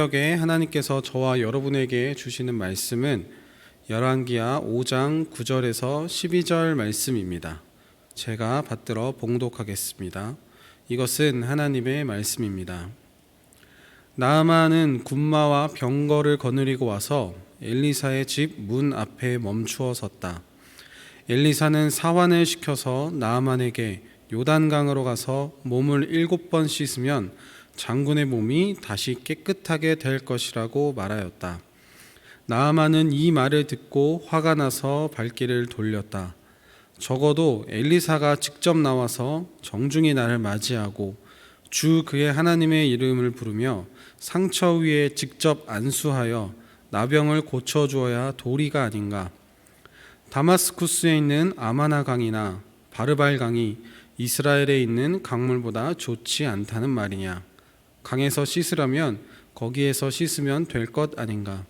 새벽에 하나님께서 저와 여러분에게 주시는 말씀은 열왕기하 5장 9절에서 12절 말씀입니다. 제가 받들어 봉독하겠습니다. 이것은 하나님의 말씀입니다. 나아만은 군마와 병거를 거느리고 와서 엘리사의 집 문 앞에 멈추어 섰다. 엘리사는 사환을 시켜서 나아만에게 요단강으로 가서 몸을 7번 씻으면 장군의 몸이 다시 깨끗하게 될 것이라고 말하였다. 나아만은 이 말을 듣고 화가 나서 발길을 돌렸다. 적어도 엘리사가 직접 나와서 정중히 나를 맞이하고 주 그의 하나님의 이름을 부르며 상처 위에 직접 안수하여 나병을 고쳐주어야 도리가 아닌가. 다마스쿠스에 있는 아마나 강이나 바르발 강이 이스라엘에 있는 강물보다 좋지 않다는 말이냐. 강에서 씻으려면 거기에서 씻으면 될 것 아닌가.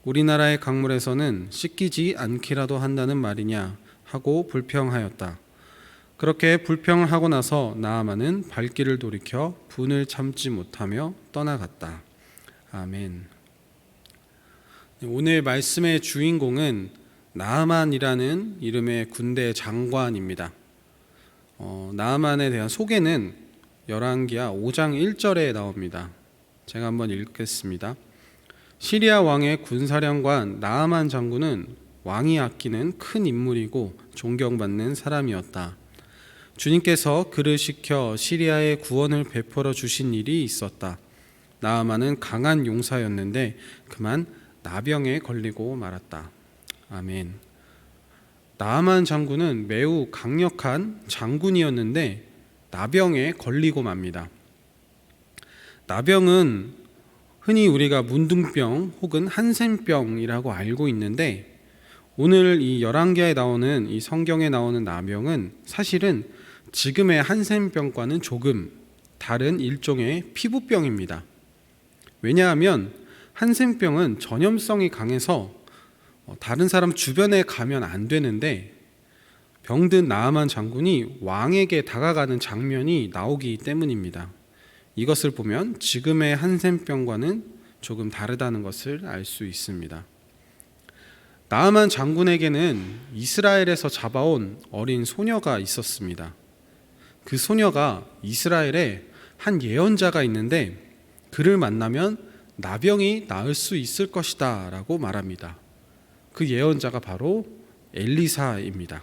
우리나라의 강물에서는 씻기지 않기라도 한다는 말이냐 하고 불평하였다. 그렇게 불평을 하고 나서 나아만은 발길을 돌이켜 분을 참지 못하며 떠나갔다. 아멘. 오늘 말씀의 주인공은 나아만이라는 이름의 군대 장관입니다. 나아만에 대한 소개는 열왕기하 5장 1절에 나옵니다. 제가 한번 읽겠습니다. 시리아 왕의 군사령관 나아만 장군은 왕이 아끼는 큰 인물이고 존경받는 사람이었다. 주님께서 그를 시켜 시리아에 구원을 베풀어 주신 일이 있었다. 나아만은 강한 용사였는데 그만 나병에 걸리고 말았다. 아멘. 나아만 장군은 매우 강력한 장군이었는데 나병에 걸리고 맙니다. 나병은 흔히 우리가 문둥병 혹은 한센병이라고 알고 있는데 오늘 이 열왕기하에 나오는 이 성경에 나오는 나병은 사실은 지금의 한센병과는 조금 다른 일종의 피부병입니다. 왜냐하면 한센병은 전염성이 강해서 다른 사람 주변에 가면 안 되는데 병든 나아만 장군이 왕에게 다가가는 장면이 나오기 때문입니다. 이것을 보면 지금의 한센병과는 조금 다르다는 것을 알 수 있습니다. 나아만 장군에게는 이스라엘에서 잡아온 어린 소녀가 있었습니다. 그 소녀가 이스라엘에 한 예언자가 있는데 그를 만나면 나병이 나을 수 있을 것이다 라고 말합니다. 그 예언자가 바로 엘리사입니다.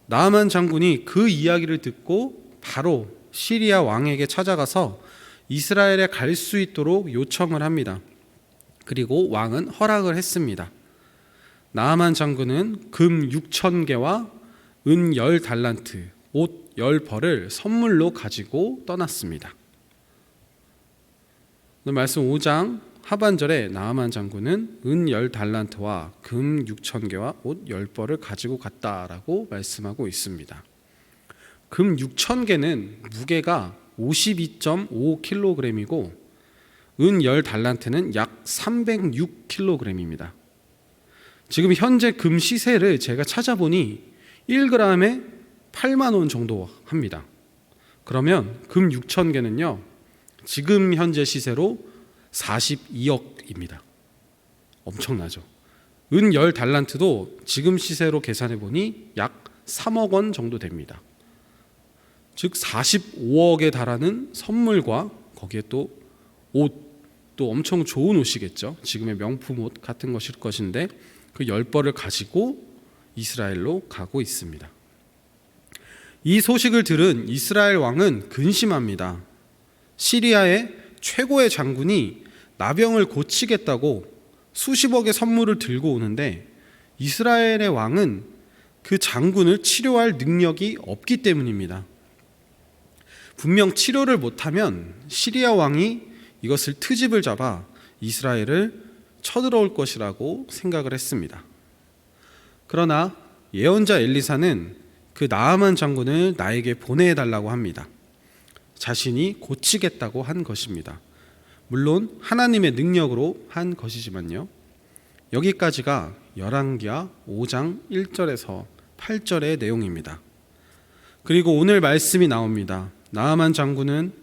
나아만 장군이 그 이야기를 듣고 바로 시리아 왕에게 찾아가서 이스라엘에 갈 수 있도록 요청을 합니다. 그리고 왕은 허락을 했습니다. 나아만 장군은 금 6,000개와 은 10달란트, 옷 10벌을 선물로 가지고 떠났습니다. 오늘 말씀 5장 하반절에 나아만 장군은 은 10달란트와 금 6,000개와 옷 10벌을 가지고 갔다라고 말씀하고 있습니다. 금 6,000개는 무게가 52.5kg이고 은 10달란트는 약 306kg입니다. 지금 현재 금 시세를 제가 찾아보니 1g에 8만 원 정도 합니다. 그러면 금 6,000개는요 지금 현재 시세로 42억입니다. 엄청나죠. 은 10달란트도 지금 시세로 계산해 보니 약 3억 원 정도 됩니다. 즉 45억에 달하는 선물과 거기에 또 옷도 엄청 좋은 옷이겠죠. 지금의 명품 옷 같은 것일 것인데 그 10벌을 가지고 이스라엘로 가고 있습니다. 이 소식을 들은 이스라엘 왕은 근심합니다. 시리아의 최고의 장군이 나병을 고치겠다고 수십억의 선물을 들고 오는데 이스라엘의 왕은 그 장군을 치료할 능력이 없기 때문입니다. 분명 치료를 못하면 시리아 왕이 이것을 트집을 잡아 이스라엘을 쳐들어올 것이라고 생각을 했습니다. 그러나 예언자 엘리사는 그 나아만 장군을 나에게 보내달라고 합니다. 자신이 고치겠다고 한 것입니다. 물론 하나님의 능력으로 한 것이지만요. 여기까지가 열왕기하 5장 1절에서 8절의 내용입니다. 그리고 오늘 말씀이 나옵니다. 나아만 장군은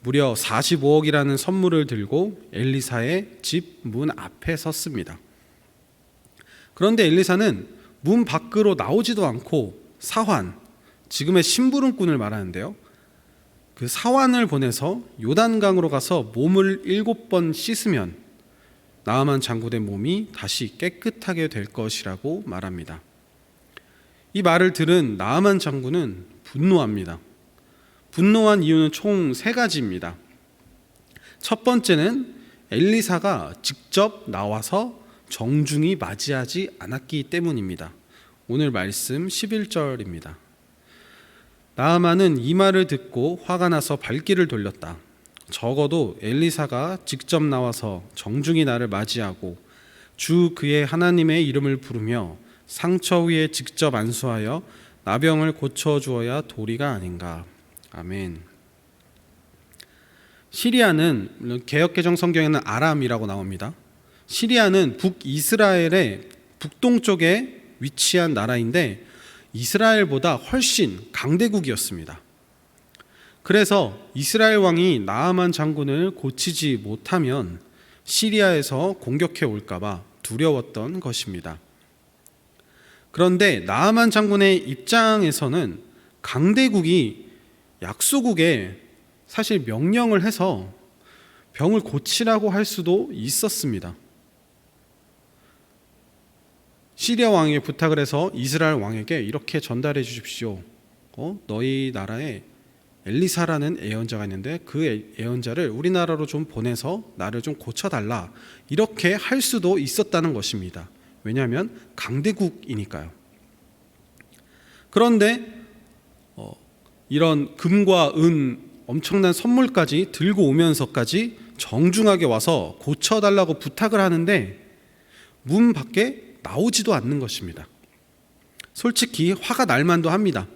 무려 45억이라는 선물을 들고 엘리사의 집 문 앞에 섰습니다. 그런데 엘리사는 문 밖으로 나오지도 않고 사환, 지금의 심부름꾼을 말하는데요, 그 사환을 보내서 요단강으로 가서 몸을 7번 씻으면 나아만 장군의 몸이 다시 깨끗하게 될 것이라고 말합니다. 이 말을 들은 나아만 장군은 분노합니다. 분노한 이유는 총 3가지입니다. 첫 번째는 엘리사가 직접 나와서 정중히 맞이하지 않았기 때문입니다. 오늘 말씀 11절입니다. 나아만은 이 말을 듣고 화가 나서 발길을 돌렸다. 적어도 엘리사가 직접 나와서 정중히 나를 맞이하고 주 그의 하나님의 이름을 부르며 상처 위에 직접 안수하여 나병을 고쳐주어야 도리가 아닌가. 아멘. 시리아는 개역개정 성경에는 아람이라고 나옵니다. 시리아는 북이스라엘의 북동쪽에 위치한 나라인데 이스라엘보다 훨씬 강대국이었습니다. 그래서 이스라엘 왕이 나아만 장군을 고치지 못하면 시리아에서 공격해 올까봐 두려웠던 것입니다. 그런데 나아만 장군의 입장에서는 강대국이 약소국에 사실 명령을 해서 병을 고치라고 할 수도 있었습니다. 시리아 왕에게 부탁을 해서 이스라엘 왕에게 이렇게 전달해 주십시오. 너희 나라에 엘리사라는 예언자가 있는데 그 예언자를 우리나라로 좀 보내서 나를 좀 고쳐달라, 이렇게 할 수도 있었다는 것입니다. 왜냐하면 강대국이니까요. 그런데 이런 금과 은, 엄청난 선물까지 들고 오면서까지 정중하게 와서 고쳐달라고 부탁을 하는데 문 밖에 나오지도 않는 것입니다. 솔직히 화가 날 만도 합니다.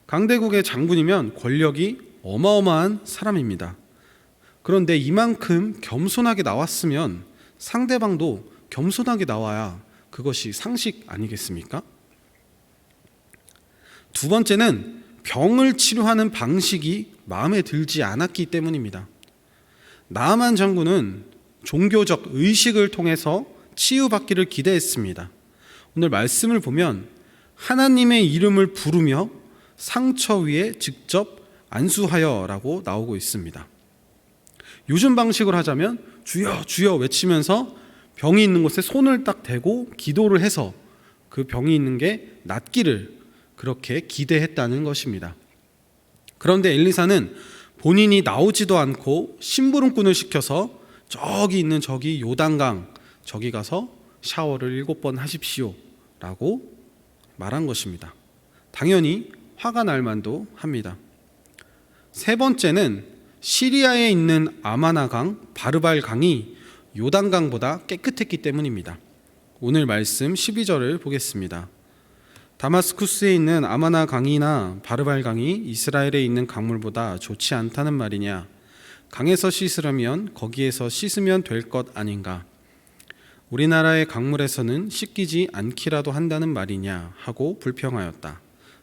강대국의 장군이면 권력이 어마어마한 사람입니다. 그런데 이만큼 겸손하게 나왔으면 상대방도 겸손하게 나와야 그것이 상식 아니겠습니까? 두 번째는 병을 치료하는 방식이 마음에 들지 않았기 때문입니다. 나아만 장군은 종교적 의식을 통해서 치유받기를 기대했습니다. 오늘 말씀을 보면 하나님의 이름을 부르며 상처 위에 직접 안수하여 라고 나오고 있습니다. 요즘 방식으로 하자면 주여 주여 외치면서 병이 있는 곳에 손을 딱 대고 기도를 해서 그 병이 있는 게 낫기를 그렇게 기대했다는 것입니다. 그런데 엘리사는 본인이 나오지도 않고 심부름꾼을 시켜서 저기 있는 저기 요단강 저기 가서 샤워를 7번 하십시오 라고 말한 것입니다. 당연히 화가 날 만도 합니다. 세 번째는 시리아에 있는 아마나강, 바르발 강이 요단강보다 깨끗했기 때문입니다. 오늘 말씀 12절을 보겠습니다. 다마스쿠스에 있는 아마나 강이나 바르발 강이 이스라엘에 있는 강물보다 좋지 않다는 말이냐? 강에서 씻으려면 거기에서 씻으면 될 것 아닌가? 우리나라의 강물에서는 씻기지 않기라도 한다는 말이냐? 하고 불평하였다.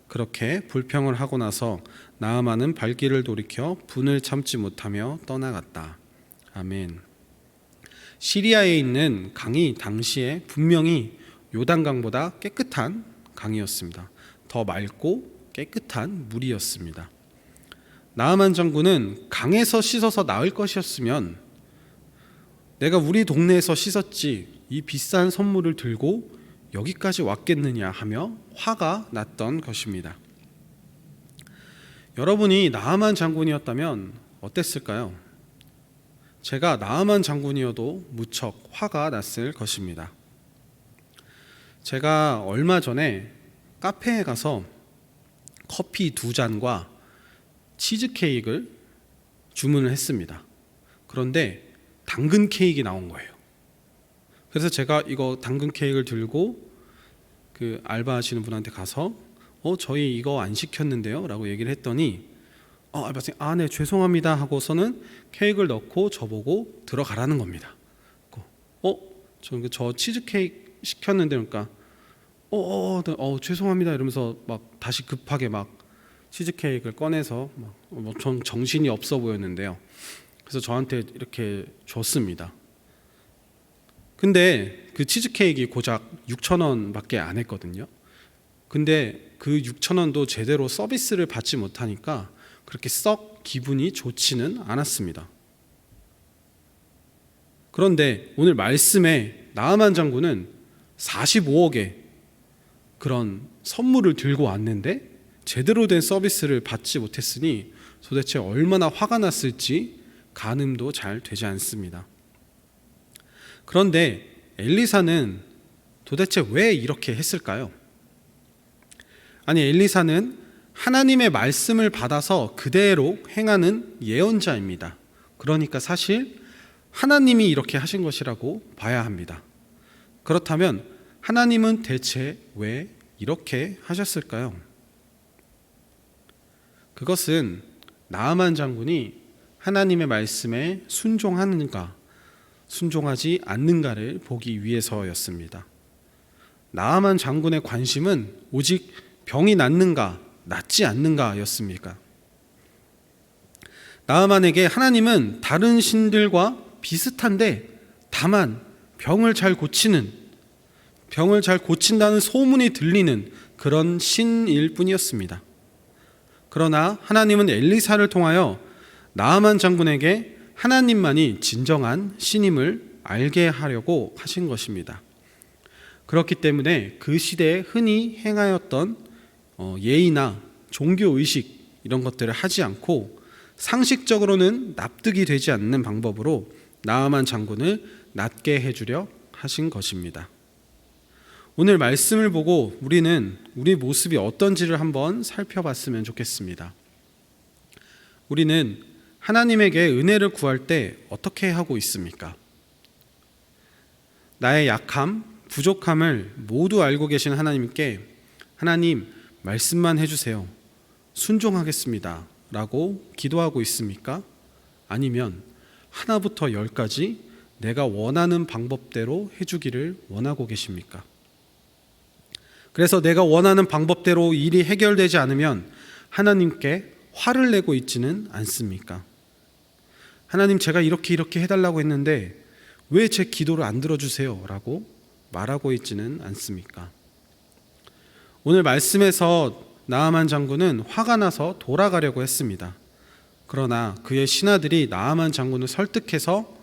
그렇게 불평을 하고 나서 나아만은 발길을 돌이켜 분을 참지 못하며 떠나갔다. 아멘. 시리아에 있는 강이 당시에 분명히 요단강보다 깨끗한 강이었습니다. 더 맑고 깨끗한 물이었습니다. 나아만 장군은 강에서 씻어서 나을 것이었으면 내가 우리 동네에서 씻었지 이 비싼 선물을 들고 여기까지 왔겠느냐 하며 화가 났던 것입니다. 여러분이 나아만 장군이었다면 어땠을까요? 제가 나아만 장군이어도 무척 화가 났을 것입니다. 제가 얼마 전에 카페에 가서 커피 2잔과 치즈케이크를 주문을 했습니다. 그런데 당근 케이크가 나온 거예요. 그래서 제가 이거 당근 케이크를 들고 그 알바하시는 분한테 가서 저희 이거 안 시켰는데요 라고 얘기를 했더니 알바생이 네 죄송합니다 하고서는 케이크를 넣고 저보고 들어가라는 겁니다. 저 치즈케이크 시켰는데 그러니까 죄송합니다 이러면서 막 다시 급하게 막 치즈케이크를 꺼내서 전 정신이 없어 보였는데요. 그래서 저한테 이렇게 줬습니다. 근데 그 치즈케이크가 고작 6,000원밖에 안 했거든요. 근데 그 6,000원도 제대로 서비스를 받지 못하니까 그렇게 썩 기분이 좋지는 않았습니다. 그런데 오늘 말씀에 나아만 장군은 45억의 그런 선물을 들고 왔는데 제대로 된 서비스를 받지 못했으니 도대체 얼마나 화가 났을지 가늠도 잘 되지 않습니다. 그런데 엘리사는 도대체 왜 이렇게 했을까요? 아니, 엘리사는 하나님의 말씀을 받아서 그대로 행하는 예언자입니다. 그러니까 사실 하나님이 이렇게 하신 것이라고 봐야 합니다. 그렇다면 하나님은 대체 왜 이렇게 하셨을까요? 그것은 나아만 장군이 하나님의 말씀에 순종하는가, 순종하지 않는가를 보기 위해서였습니다. 나아만 장군의 관심은 오직 병이 낫는가, 낫지 않는가였습니까? 나아만에게 하나님은 다른 신들과 비슷한데 다만 병을 잘 고친다는 소문이 들리는 그런 신일 뿐이었습니다. 그러나 하나님은 엘리사를 통하여 나아만 장군에게 하나님만이 진정한 신임을 알게 하려고 하신 것입니다. 그렇기 때문에 그 시대에 흔히 행하였던 예의나 종교의식 이런 것들을 하지 않고 상식적으로는 납득이 되지 않는 방법으로 나아만 장군을 낫게 해주려 하신 것입니다. 오늘 말씀을 보고 우리는 우리 모습이 어떤지를 한번 살펴봤으면 좋겠습니다. 우리는 하나님에게 은혜를 구할 때 어떻게 하고 있습니까? 나의 약함, 부족함을 모두 알고 계신 하나님께 하나님 말씀만 해주세요, 순종하겠습니다 라고 기도하고 있습니까? 아니면 하나부터 10까지 내가 원하는 방법대로 해주기를 원하고 계십니까? 그래서 내가 원하는 방법대로 일이 해결되지 않으면 하나님께 화를 내고 있지는 않습니까? 하나님, 제가 이렇게 해달라고 했는데 왜 제 기도를 안 들어주세요? 라고 말하고 있지는 않습니까? 오늘 말씀에서 나아만 장군은 화가 나서 돌아가려고 했습니다. 그러나 그의 신하들이 나아만 장군을 설득해서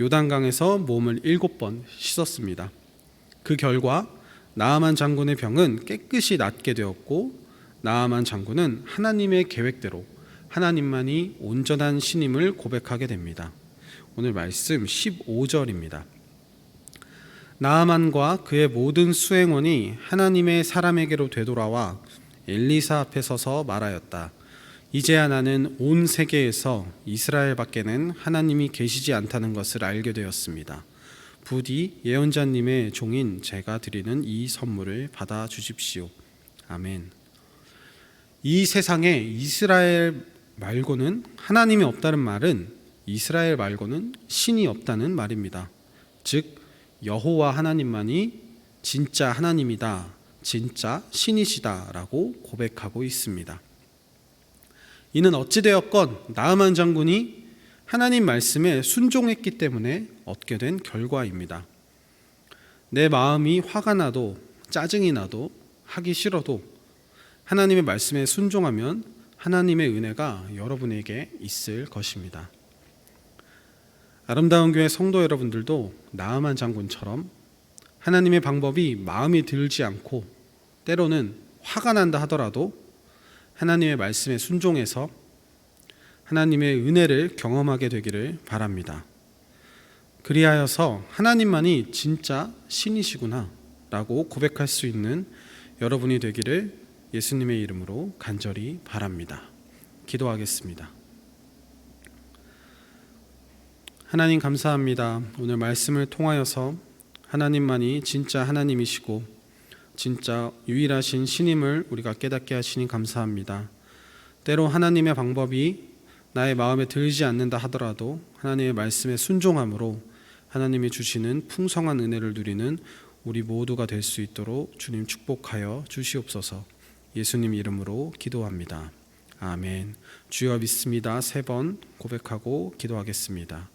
요단강에서 몸을 7번 씻었습니다. 그 결과 나아만 장군의 병은 깨끗이 낫게 되었고 나아만 장군은 하나님의 계획대로 하나님만이 온전한 신임을 고백하게 됩니다. 오늘 말씀 15절입니다. 나아만과 그의 모든 수행원이 하나님의 사람에게로 되돌아와 엘리사 앞에 서서 말하였다. 이제야 나는 온 세계에서 이스라엘 밖에는 하나님이 계시지 않다는 것을 알게 되었습니다. 부디 예언자님의 종인 제가 드리는 이 선물을 받아 주십시오. 아멘. 이 세상에 이스라엘 말고는 하나님이 없다는 말은 이스라엘 말고는 신이 없다는 말입니다. 즉 여호와 하나님만이 진짜 하나님이다, 진짜 신이시다 라고 고백하고 있습니다. 이는 어찌되었건 나아만 장군이 하나님 말씀에 순종했기 때문에 얻게 된 결과입니다. 내 마음이 화가 나도 짜증이 나도 하기 싫어도 하나님의 말씀에 순종하면 하나님의 은혜가 여러분에게 있을 것입니다. 아름다운 교회 성도 여러분들도 나아만 장군처럼 하나님의 방법이 마음에 들지 않고 때로는 화가 난다 하더라도 하나님의 말씀에 순종해서 하나님의 은혜를 경험하게 되기를 바랍니다. 그리하여서 하나님만이 진짜 신이시구나 라고 고백할 수 있는 여러분이 되기를 예수님의 이름으로 간절히 바랍니다. 기도하겠습니다. 하나님 감사합니다. 오늘 말씀을 통하여서 하나님만이 진짜 하나님이시고 진짜 유일하신 신임을 우리가 깨닫게 하시니 감사합니다. 때로 하나님의 방법이 나의 마음에 들지 않는다 하더라도 하나님의 말씀에 순종함으로 하나님이 주시는 풍성한 은혜를 누리는 우리 모두가 될 수 있도록 주님 축복하여 주시옵소서. 예수님 이름으로 기도합니다. 아멘. 주여 믿습니다. 3번 고백하고 기도하겠습니다.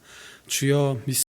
주여 믿습니다.